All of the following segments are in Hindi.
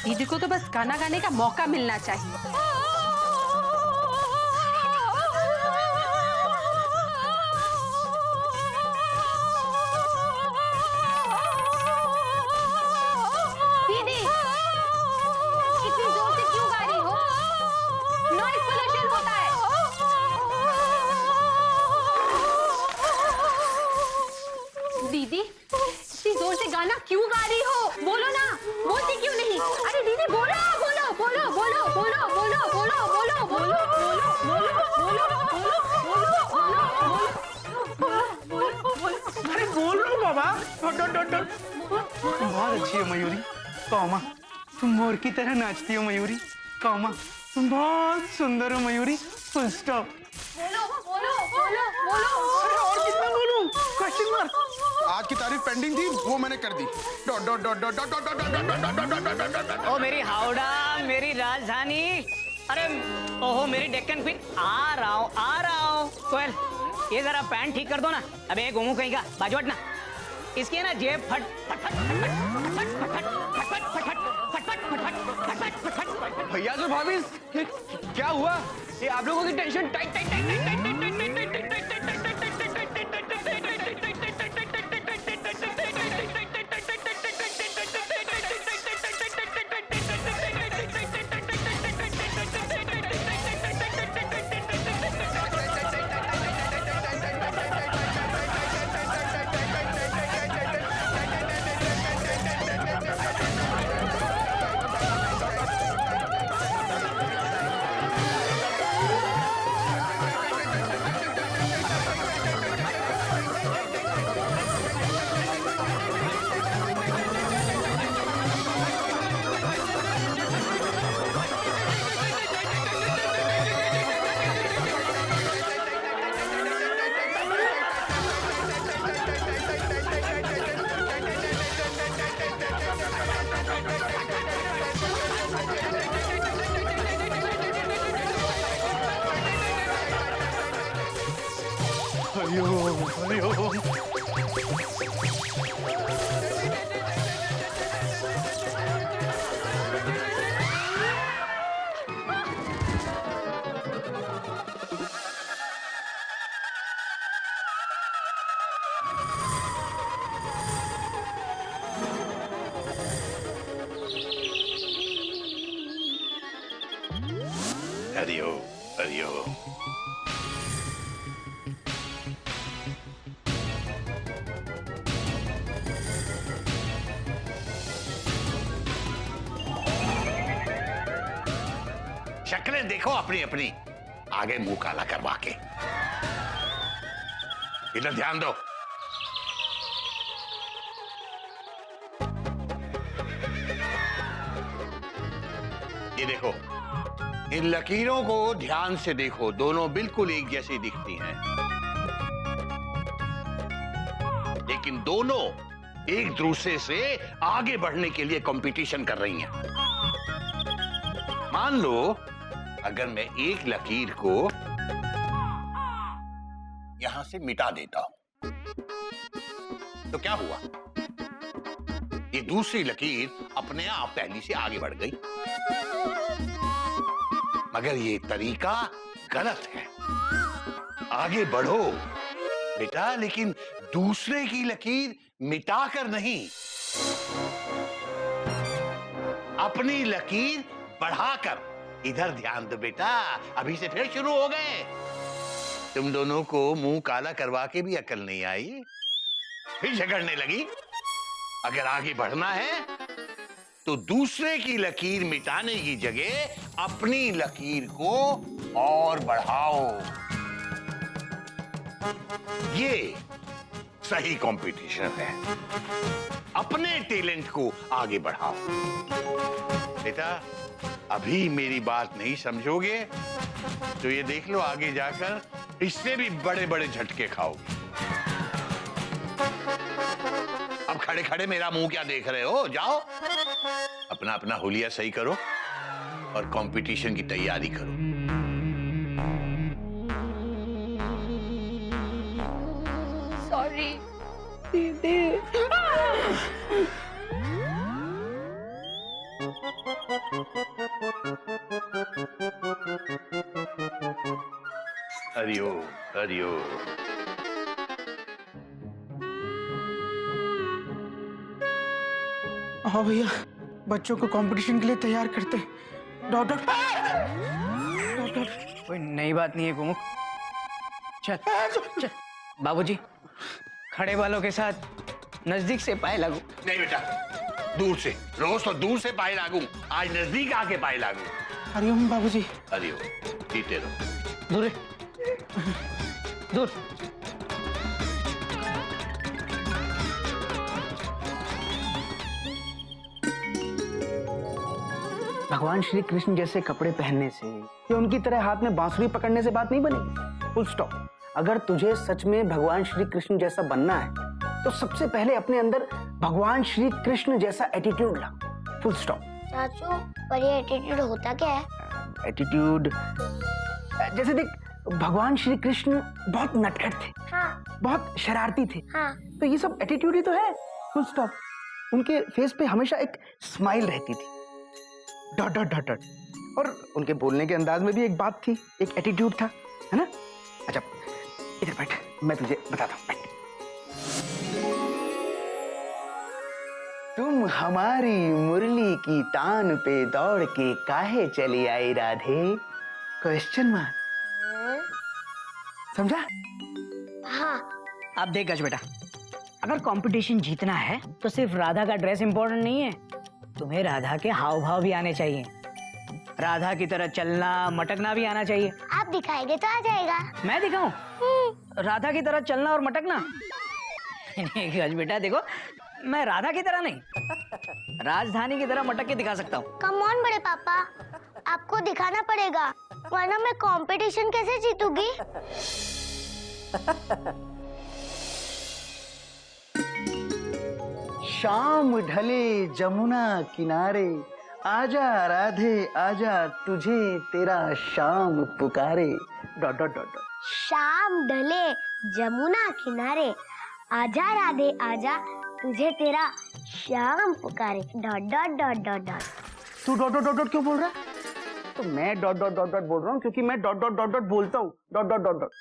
दीदी को तो बस गाना गाने का मौका मिलना चाहिए। दीदी, इतनी जोर से क्यों गा रही हो? नॉइज पोल्यूशन होता है। दीदी, इतनी जोर से गाना क्यों गा रही हो? बोलो ना, बोलती क्यों नहीं? अरे दीदी बोलो बोलो बोलो बोलो बोलो बोलो बोलो बोलो बोलो बोलो बोलो। अरे बोल लो बाबा। बहुत अच्छी हो मयूरी। कौमा, तुम मोर की तरह नाचती हो मयूरी। कौमा, तुम बहुत सुंदर हो मयूरी। Full stop. बोलो बोलो बोलो बोलो। अरे और कितना बोलूं? Question mark. आज की तारीफ पेंडिंग थी, वो मैंने कर दी। Dot dot dot dot dot dot dot dot dot dot dot. ओ मेरी हावड़ा, मेरी राजधानी, अरे ओहो मेरी डेक्कन क्वीन, आ रहा हूँ। कोयल, ये जरा पैंट ठीक कर दो ना। अबे गोमू कहीं का, बाजू हटना। इसकी है ना जेब फट फट फट फट फट फट फट फट फट फट फट फट फट फट। भैया जो भाभी, क्या हुआ? ये आप लोगों की tension tight tight tight tight tight tight हरिओ हरिओ। शक्लें देखो अपनी अपनी, आगे मुंह काला करवा के। इधर ध्यान दो। ये देखो, इन लकीरों को ध्यान से देखो, दोनों बिल्कुल एक जैसी दिखती हैं, लेकिन दोनों एक दूसरे से आगे बढ़ने के लिए कंपटीशन कर रही हैं। मान लो अगर मैं एक लकीर को यहां से मिटा देता हूं, तो क्या हुआ? ये दूसरी लकीर अपने आप पहली से आगे बढ़ गई। मगर ये तरीका गलत है। आगे बढ़ो बेटा, लेकिन दूसरे की लकीर मिटाकर नहीं, अपनी लकीर बढ़ाकर। इधर ध्यान दो बेटा, अभी से फिर शुरू हो गए। तुम दोनों को मुंह काला करवा के भी अकल नहीं आई, फिर झगड़ने लगी। अगर आगे बढ़ना है तो दूसरे की लकीर मिटाने की जगह अपनी लकीर को और बढ़ाओ। ये सही कंपटीशन है। अपने टैलेंट को आगे बढ़ाओ। बेटा, अभी मेरी बात नहीं समझोगे तो ये देख लो, आगे जाकर इससे भी बड़े बड़े झटके खाओगे। अब खड़े खड़े मेरा मुंह क्या देख रहे हो? जाओ अपना अपना हुलिया सही करो और कंपटीशन की तैयारी करो। सॉरी दीदी। हरिओ हरिओ। हाँ भैया, बच्चों को कंपटीशन के लिए तैयार करते। Dot dot dot dot. कोई नई बात नहीं है गोमुख। चल चल बाबूजी, खड़े वालों के साथ नजदीक से पाए लागू। नहीं बेटा, दूर से। रोज तो दूर से पाए लागू, आज नजदीक आके पाए लागू। हरिओम बाबूजी। हरिओ, जीते रहो। दूर दूर। भगवान श्री कृष्ण जैसे कपड़े पहनने से या उनकी तरह हाथ में बांसुरी पकड़ने से बात नहीं बनेगी। Full stop. अगर तुझे सच में भगवान श्री कृष्ण जैसा बनना है तो सबसे पहले अपने अंदर भगवान श्री कृष्ण जैसा एटीट्यूड ला। Full stop. चाचू, पर ये एटीट्यूड होता क्या है? एटीट्यूड जैसे देख, भगवान श्री कृष्ण बहुत नटखट थे। हाँ बहुत शरारती थे। हाँ। तो ये सब एटीट्यूड ही तो है। Full stop. उनके फेस पे हमेशा एक स्माइल रहती थी। Dot dot dot dot. और उनके बोलने के अंदाज में भी एक बात थी, एक एटीट्यूड था, है ना? अच्छा इधर बैठ, मैं तुझे बताता हूँ। बैठ। तुम हमारी मुरली की तान पे दौड़ के काहे चली आई राधे? Question mark. समझा? हाँ। अब देख गज बेटा, अगर कंपटीशन जीतना है तो सिर्फ राधा का ड्रेस इंपॉर्टेंट नहीं है, तुम्हें राधा के हाव भाव भी आने चाहिए। राधा की तरह चलना मटकना भी आना चाहिए। आप दिखाएंगे तो आ जाएगा। मैं दिखाऊं राधा की तरह चलना और मटकना? नहीं गज बेटा, देखो मैं राधा की तरह नहीं, राजधानी की तरह मटक के दिखा सकता हूँ। कम ऑन बड़े पापा, आपको दिखाना पड़ेगा, वरना मैं कंपटीशन कैसे जीतूंगी? शाम ढले जमुना किनारे, आजा राधे आजा तुझे तेरा शाम पुकारे। Dot dot dot dot. शाम ढले जमुना किनारे, आजा राधे आजा तुझे तेरा शाम पुकारे। Dot dot dot dot dot. तू डॉट डॉट डॉट डॉट क्यों बोल रहा है? तो मैं डॉट डॉट डॉट डॉट बोल रहा हूँ क्योंकि मैं डॉट डॉट डॉट डॉट बोलता हूँ। Dot dot dot dot.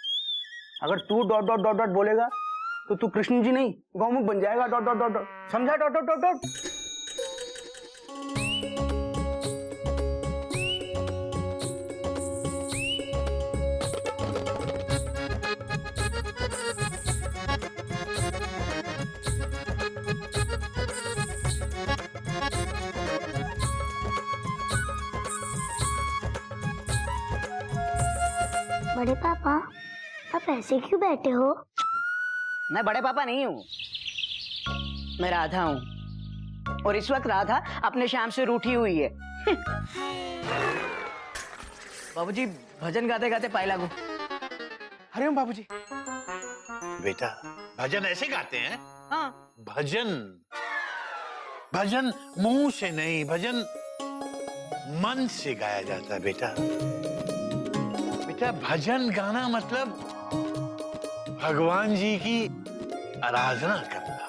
अगर तू डॉट डॉट डॉट डॉट बोलेगा तो तू कृष्ण जी नहीं गौमुख बन जाएगा। Dot dot dot dot. समझा? Dot dot dot dot. बड़े पापा, आप ऐसे क्यों बैठे हो? मैं बड़े पापा नहीं हूँ, मैं राधा हूँ, और इस वक्त राधा अपने श्याम से रूठी हुई है। बाबूजी, भजन गाते गाते पाए लागू। हरिओम बाबूजी। बेटा, भजन ऐसे गाते हैं? हाँ। भजन भजन मुंह से नहीं, भजन मन से गाया जाता है बेटा। बेटा, भजन गाना मतलब भगवान जी की आराधना करना।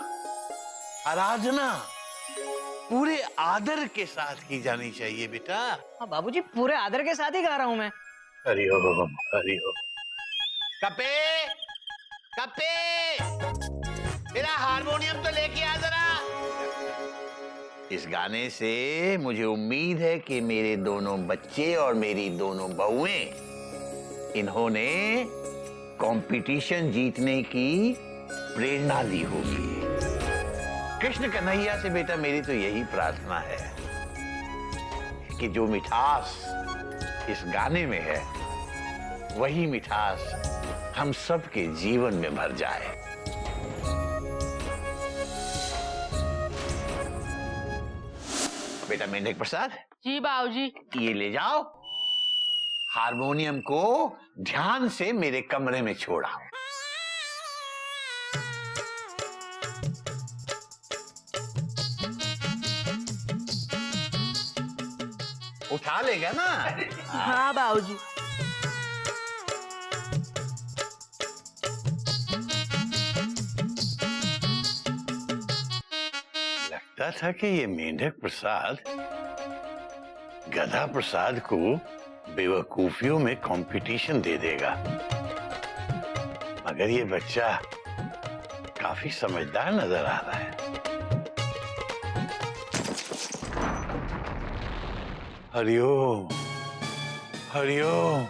आराधना पूरे आदर के साथ की जानी चाहिए बेटा। हाँ बाबूजी, पूरे आदर के साथ ही गा रहा हूँ मैं। हरिओम हरिओम। कपे कपे, तेरा हारमोनियम तो लेके आ जरा। इस गाने से मुझे उम्मीद है कि मेरे दोनों बच्चे और मेरी दोनों बहुएं, इन्होंने कंपटीशन जीतने की प्रेरणा दी होगी। कृष्ण कन्हैया से बेटा मेरी तो यही प्रार्थना है कि जो मिठास इस गाने में है वही मिठास हम सबके जीवन में भर जाए। बेटा मेंढक प्रसाद, जी बाबूजी। ये ले जाओ, हारमोनियम को ध्यान से मेरे कमरे में छोड़ा। उठा लेगा ना? हाँ बाबूजी। लगता था कि ये मेंढक प्रसाद गधा प्रसाद को बेवकूफियों में कंपटीशन दे देगा, मगर ये बच्चा काफी समझदार नजर आ रहा है। हरिओम हरिओम।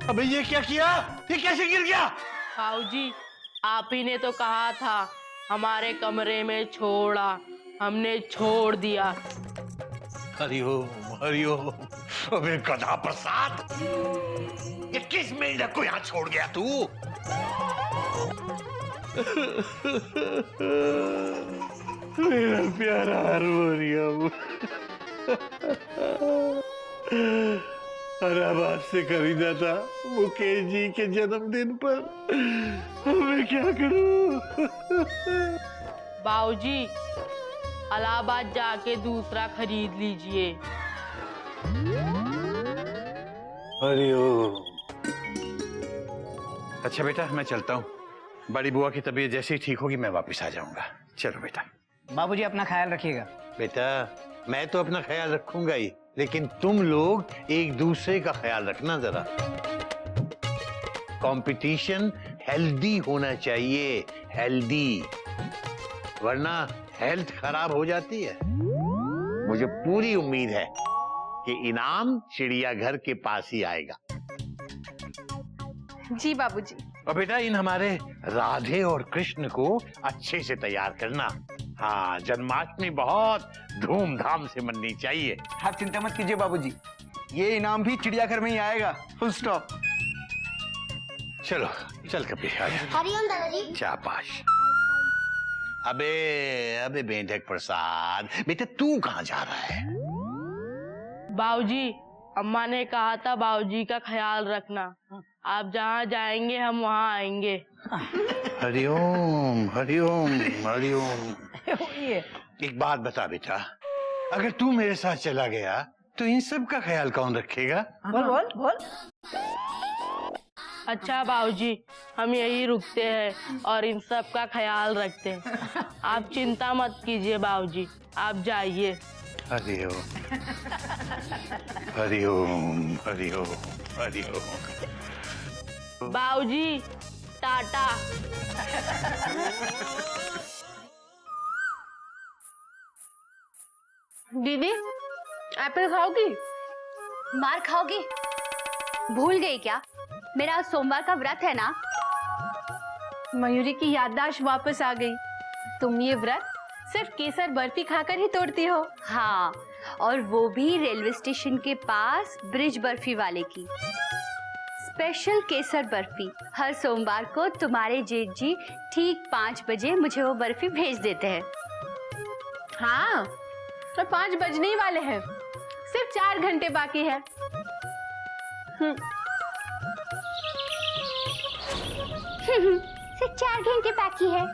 अबे ये क्या किया? ये कैसे गिर गया? बाबूजी, आप ही ने तो कहा था हमारे कमरे में छोड़ा, हमने छोड़ दिया। हरिओम हरिओम। अबे गधा प्रसाद, ये किस मेंढक को यहाँ छोड़ गया तू? मेरा प्यारा हारमोनियम। इलाहाबाद से खरीदा था मुकेश जी के जन्मदिन पर। अब मैं क्या करूं? बाबूजी, इलाहाबाद जाके दूसरा खरीद लीजिए। हरिओम। अच्छा बेटा, मैं चलता हूँ। बड़ी बुआ की तबीयत जैसे ही ठीक होगी मैं वापस आ जाऊंगा। चलो बेटा। बाबूजी अपना ख्याल रखिएगा। बेटा, मैं तो अपना ख्याल रखूंगा ही, लेकिन तुम लोग एक दूसरे का ख्याल रखना जरा। कंपटीशन हेल्दी होना चाहिए, हेल्दी, वरना हेल्थ खराब हो जाती है। मुझे पूरी उम्मीद है कि इनाम चिड़ियाघर के पास ही आएगा। जी बाबूजी। और बेटा, इन हमारे राधे और कृष्ण को अच्छे से तैयार करना। हाँ, जन्माष्टमी बहुत धूमधाम से मननी चाहिए। आप चिंता मत कीजिए बाबूजी, ये इनाम भी चिड़ियाघर में ही आएगा, फुल स्टॉप। चलो चल कपिल, आ जा। हरिओम दादाजी। शाबाश। अबे अबे मेंढक प्रसाद, बेटा तू कहाँ जा रहा है? बाबूजी, अम्मा ने कहा था बाबूजी का ख्याल रखना। आप जहाँ जाएंगे हम वहाँ आएंगे। हरिओम हरिओम हरिओम। एक बात बता बेटा, अगर तू मेरे साथ चला गया तो इन सब का ख्याल कौन रखेगा? बोल बोल बोल। अच्छा बाबूजी, हम यही रुकते हैं और इन सब का ख्याल रखते हैं। आप चिंता मत कीजिए बाबूजी, आप जाइए। हरिओम हरिओम हरिओम हरिओम। बाबूजी, टाटा। दीदी, एप्पल खाओगी? मार खाओगी? भूल गई क्या? मेरा आज सोमवार का व्रत है ना। मयूरी की याददाश्त वापस आ गई। तुम ये व्रत सिर्फ केसर बर्फी खाकर ही तोड़ती हो। हाँ, और वो भी रेलवे स्टेशन के पास ब्रिज बर्फी वाले की। स्पेशल केसर बर्फी। हर सोमवार को तुम्हारे जेठ जी ठीक 5 बजे मुझे वो बर्फी भेज देते हैं। हाँ, तो 5 बजने ही वाले हैं, सिर्फ 4 घंटे बाकी है। सिर्फ 4 घंटे बाकी है।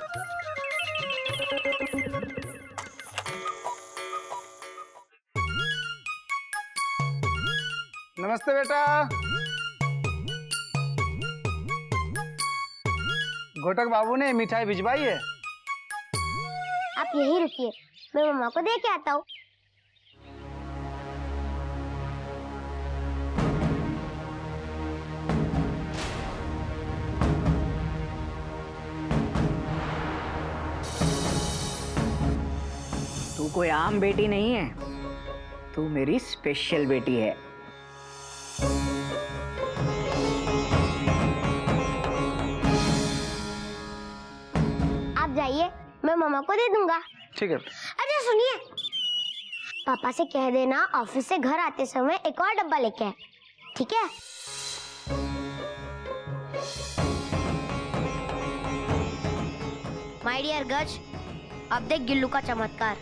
नमस्ते बेटा। घोटक बाबू ने मिठाई भिजवाई है। आप यहीं रुकिए, मैं मम्मा को दे के आता हूँ। तू कोई आम बेटी नहीं है, तू मेरी स्पेशल बेटी है। आप जाइए, मैं मम्मा को दे दूंगा। ठीक है। अच्छा सुनिए, पापा से कह देना ऑफिस से घर आते समय एक और डब्बा लेके आए, ठीक है? माय डियर गज, अब देख गिल्लू का चमत्कार।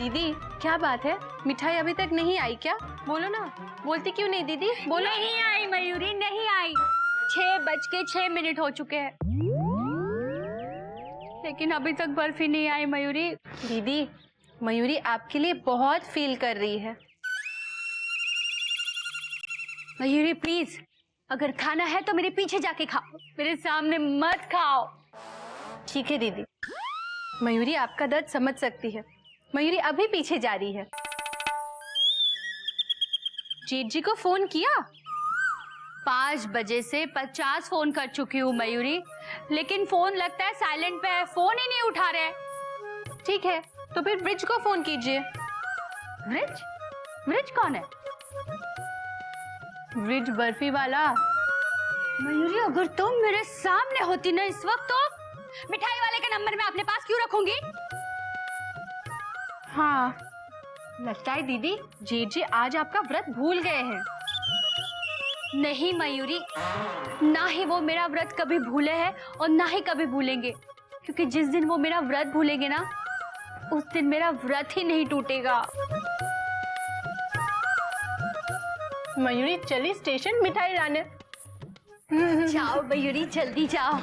दीदी क्या बात है, मिठाई अभी तक नहीं आई क्या? बोलो ना, बोलती क्यों नहीं दीदी? बोलो। नहीं आई मयूरी, नहीं आई। 6:06 हो चुके हैं, लेकिन अभी तक बर्फी नहीं आई मयूरी। दीदी, मयूरी आपके लिए बहुत फील कर रही है। मयूरी प्लीज, अगर खाना है तो मेरे पीछे जाके खाओ, मेरे सामने मत खाओ। ठीक है दीदी, मयूरी आपका दर्द समझ सकती है। मयूरी अभी पीछे जा रही है। जेठ जी को फोन किया? 5 बजे से 50 फोन कर चुकी हूँ मयूरी, लेकिन फोन लगता है साइलेंट पे है, फोन ही नहीं उठा रहे। ठीक है, तो फिर ब्रिज को फोन कीजिए। ब्रिज? ब्रिज कौन है? ब्रिज बर्फी वाला। मयूरी अगर तुम मेरे सामने होती ना इस वक्त, तो मिठाई वाले का नंबर मैं अपने पास क्यों रखूंगी? हाँ, लगता है दीदी जेठ जी आज आपका व्रत भूल गए हैं। नहीं मयूरी, ना ही वो मेरा व्रत कभी भूले हैं और ना ही कभी भूलेंगे, क्योंकि जिस दिन वो मेरा व्रत भूलेंगे ना, उस दिन मेरा व्रत ही नहीं टूटेगा। मयूरी चली स्टेशन मिठाई लाने। जाओ मयूरी, जल्दी जाओ।